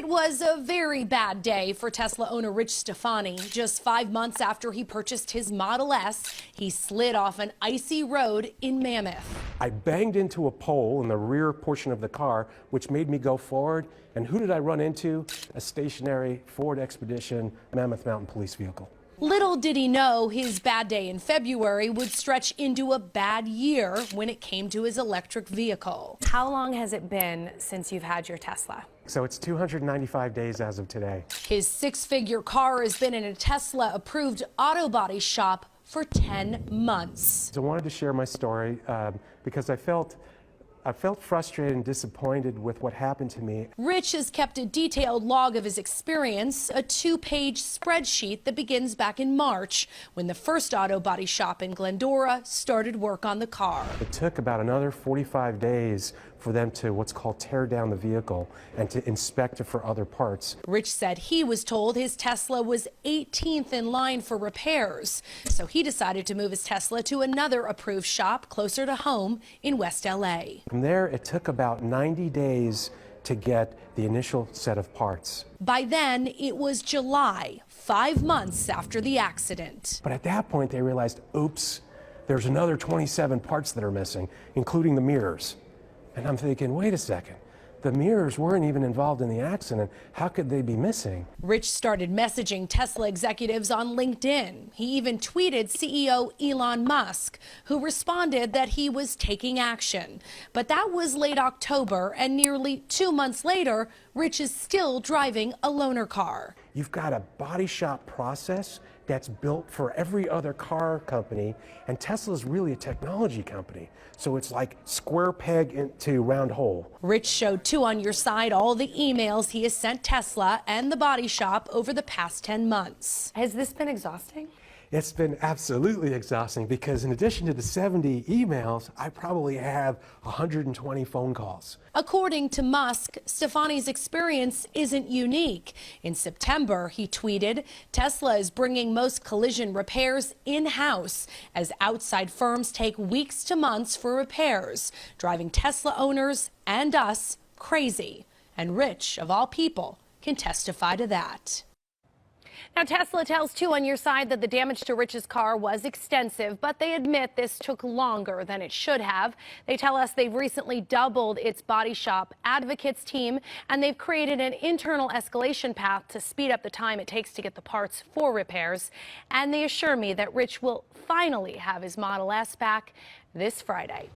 was a very bad day for Tesla owner Rich Stefani. Just 5 months after he purchased his Model S, he slid off an icy road in Mammoth. I banged into a pole in the rear portion of the car, which made me go forward. And who did I run into? A stationary Ford Expedition Mammoth Mountain police vehicle. Little did he know his bad day in February would stretch into a bad year when it came to his electric vehicle. How long has it been since you've had your Tesla? So it's 295 days as of today. His six-figure car has been in a Tesla-approved auto body shop for 10 months. So I wanted to share my story because I felt frustrated and disappointed with what happened to me. Rich has kept a detailed log of his experience, a 2-page spreadsheet that begins back in March when the first auto body shop in Glendora started work on the car. It took about another 45 days for them to what's called tear down the vehicle and to inspect it for other parts. Rich said he was told his Tesla was 18th in line for repairs, so he decided to move his Tesla to another approved shop closer to home in West LA. From there, it took about 90 days to get the initial set of parts. By then, it was July, 5 months after the accident. But at that point, they realized, oops, there's another 27 parts that are missing, including the mirrors. And I'm thinking, wait a second, the mirrors weren't even involved in the accident. How could they be missing? Rich started messaging Tesla executives on LinkedIn. He even tweeted CEO Elon Musk, who responded that he was taking action. But that was late October, and nearly 2 months later, Rich is still driving a loaner car. You've got a body shop process that's built for every other car company, and Tesla's really a technology company. So it's like square peg into round hole. Rich showed 2 on Your Side all the emails he has sent Tesla and the body shop over the past 10 months. Has this been exhausting? It's been absolutely exhausting because in addition to the 70 emails, I probably have 120 phone calls. According to Musk, Stefani's experience isn't unique. In September, he tweeted, Tesla is bringing most collision repairs in-house as outside firms take weeks to months for repairs, driving Tesla owners and us crazy. And Rich, of all people, can testify to that. Now, Tesla tells 2 on Your Side that the damage to Rich's car was extensive, but they admit this took longer than it should have. They tell us they've recently doubled its body shop advocates team, and they've created an internal escalation path to speed up the time it takes to get the parts for repairs. And they assure me that Rich will finally have his Model S back this Friday.